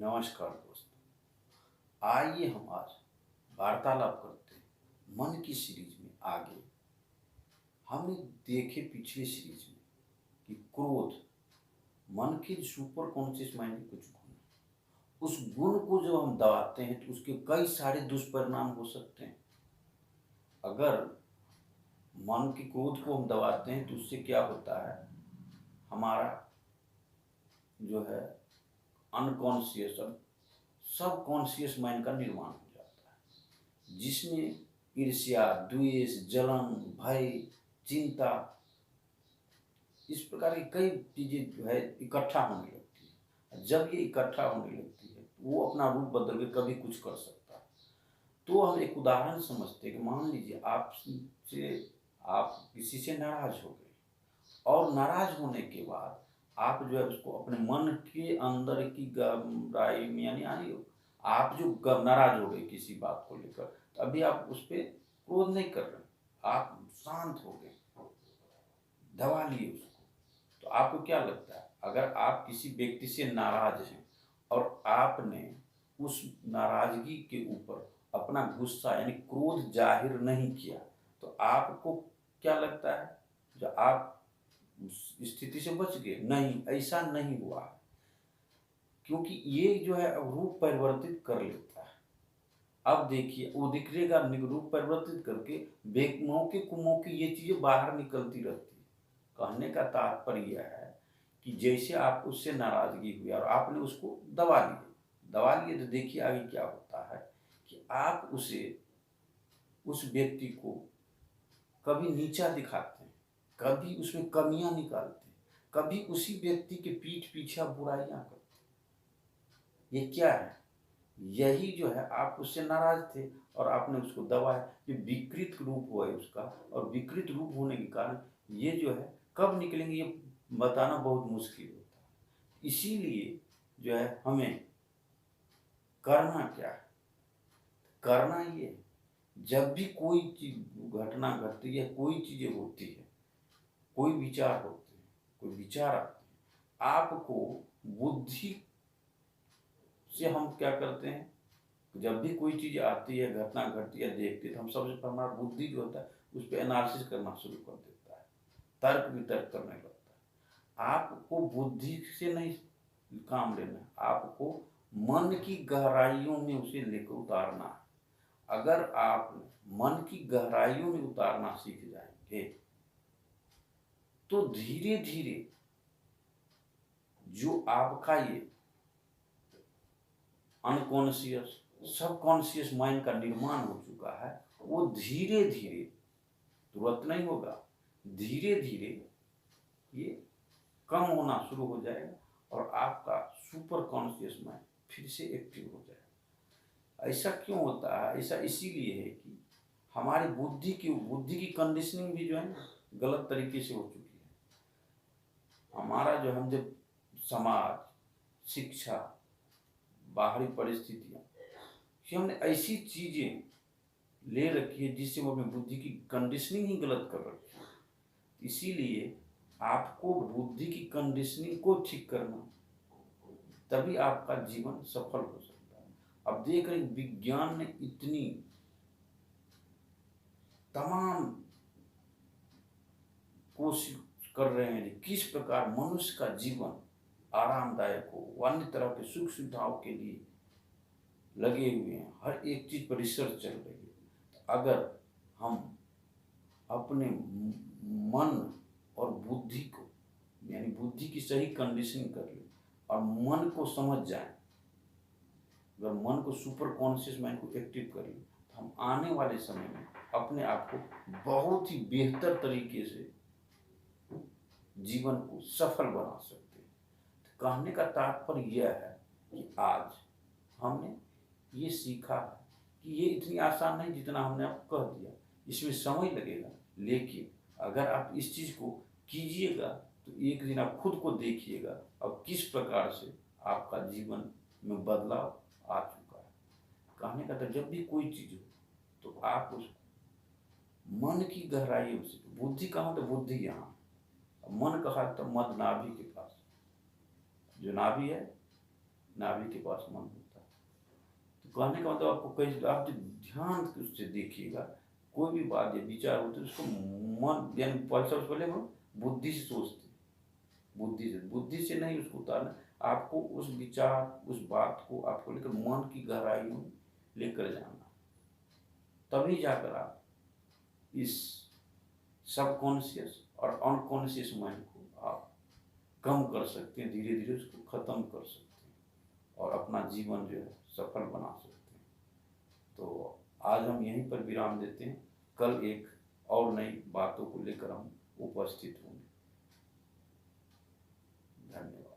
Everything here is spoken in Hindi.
नमस्कार दोस्तों। आइए हम आज वार्तालाप करते हैं मन की सीरीज में। आगे हमने देखे पिछले सीरीज में कि क्रोध मन के सुपर कॉन्शियस माइंड के कुछ गुण हैं। उस गुण को जब हम दबाते हैं तो उसके कई सारे दुष्परिणाम हो सकते हैं। अगर मन के क्रोध को हम दबाते हैं तो उससे क्या होता है, हमारा जो है अनकॉन्शियस और सब कॉन्शियस माइंड का निर्माण हो जाता है, जिसमें ईर्ष्या, द्वेष, जलन, भय, चिंता, इस प्रकार की कई चीजें जो है इकट्ठा होने लगती है। जब ये इकट्ठा होने लगती है तो वो अपना रूप बदल के कभी कुछ कर सकता है। तो हम एक उदाहरण समझते हैं कि मान लीजिए आप किसी से नाराज हो गए और नाराज होने के बाद आप जो है उसको अपने मन के अंदर की गहराई में यानी आप जो नाराज हो गए किसी बात को लेकर, तो अभी आप उस पर क्रोध नहीं कर रहे, आप शांत हो गए, दबा लिए उसको। तो आपको क्या लगता है, अगर आप किसी व्यक्ति से नाराज हैं और आपने उस नाराजगी के ऊपर अपना गुस्सा यानी क्रोध जाहिर नहीं किया, तो आपको क्या लगता है, जो आप उस स्थिति से बच गए? नहीं, ऐसा नहीं हुआ है, क्योंकि ये जो है रूप परिवर्तित कर लेता है। अब देखिए वो दिखेगा, रूप परिवर्तित करके मौके कुमौके ये चीजें बाहर निकलती रहती है। कहने का तात्पर्य यह है कि जैसे आप उससे नाराजगी हुई और आपने उसको दबा लिए, तो देखिए आगे क्या होता है कि आप उस व्यक्ति को कभी नीचा दिखाते हैं, कभी उसमें कमियां निकालते हैं, कभी उसी व्यक्ति के पीठ पीछे बुराइयां करते हैं। ये क्या है? यही जो है, आप उससे नाराज थे और आपने उसको दबाया, ये विकृत रूप हुआ है उसका। और विकृत रूप होने के कारण ये जो है कब निकलेंगे ये बताना बहुत मुश्किल होता है। इसीलिए जो है हमें करना क्या है, करना ये, जब भी कोई चीज घटना घटती है, कोई चीजें होती है, कोई विचार होते हैं, कोई विचार आते हैं, आपको बुद्धि से हम क्या करते हैं, जब भी कोई चीज आती है, घटना घटती है, देखते हैं, तो हम सबसे पहले हमारा बुद्धि जो होता है उस पर एनालिसिस करना शुरू कर देता है, तर्क वितर्क करने लगता है। आपको बुद्धि से नहीं काम लेना है, आपको मन की गहराइयों में उसे लेकर उतारना है। अगर आप मन की गहराइयों में उतारना सीख जाएंगे तो धीरे धीरे जो आपका ये अनकॉन्शियस सबकॉन्शियस माइंड का निर्माण हो चुका है, वो धीरे धीरे, तुरंत नहीं होगा, धीरे धीरे ये कम होना शुरू हो जाएगा और आपका सुपर कॉन्शियस माइंड फिर से एक्टिव हो जाएगा। ऐसा क्यों होता है? ऐसा इसीलिए है कि हमारी बुद्धि की कंडीशनिंग भी जो है ना गलत तरीके से हो चुकी है। हमारा जो हम जब समाज, शिक्षा, बाहरी परिस्थितियाँ, हमने ऐसी चीजें ले रखी है जिससे वो अपनी बुद्धि की कंडीशनिंग ही गलत कर रखी है। इसीलिए आपको बुद्धि की कंडीशनिंग को ठीक करना, तभी आपका जीवन सफल हो सकता है। अब देख रहे विज्ञान ने इतनी तमाम कोशिश कर रहे हैं कि किस प्रकार मनुष्य का जीवन आरामदायक हो, अन्य तरह के सुख सुविधाओं के लिए लगे हुए हैं, हर एक चीज पर रिसर्च चल रही है। अगर हम अपने मन और बुद्धि को यानी बुद्धि की सही कंडीशनिंग कर ले और मन को समझ जाए, अगर मन को सुपर कॉन्शियस माइंड को एक्टिव कर ले, तो हम आने वाले समय में अपने आप को बहुत ही बेहतर तरीके से जीवन को सफल बना सकते हैं। तो कहने का तात्पर्य यह है कि आज हमने ये सीखा है कि ये इतनी आसान नहीं जितना हमने आपको कह दिया, इसमें समय लगेगा, लेकिन अगर आप इस चीज को कीजिएगा तो एक दिन आप खुद को देखिएगा अब किस प्रकार से आपका जीवन में बदलाव आ चुका है। कहने का तो जब भी कोई चीज हो तो आप उसको मन की गहराइयों से, बुद्धि कहाँ, तो बुद्धि यहाँ, मन कहा तो मद नाभि के पास, जो नाभि है नाभि के पास मन होता है। तो कहने का मतलब आपको कहीं आप जो ध्यान उससे देखिएगा, कोई भी बात या विचार होते है उसको मन यानी सबसे पहले हम बुद्धि से सोचते हैं, बुद्धि से नहीं उसको उतारना। आपको उस विचार उस बात को आपको लेकर मन की गहराई में लेकर जाना, तभी जाकर आप इस सबकॉन्शियस और अनकॉन्शियस माइंड को आप कम कर सकते हैं, धीरे धीरे उसको खत्म कर सकते हैं और अपना जीवन जो है सफल बना सकते हैं। तो आज हम यहीं पर विराम देते हैं, कल एक और नई बातों को लेकर हम उपस्थित होंगे। धन्यवाद।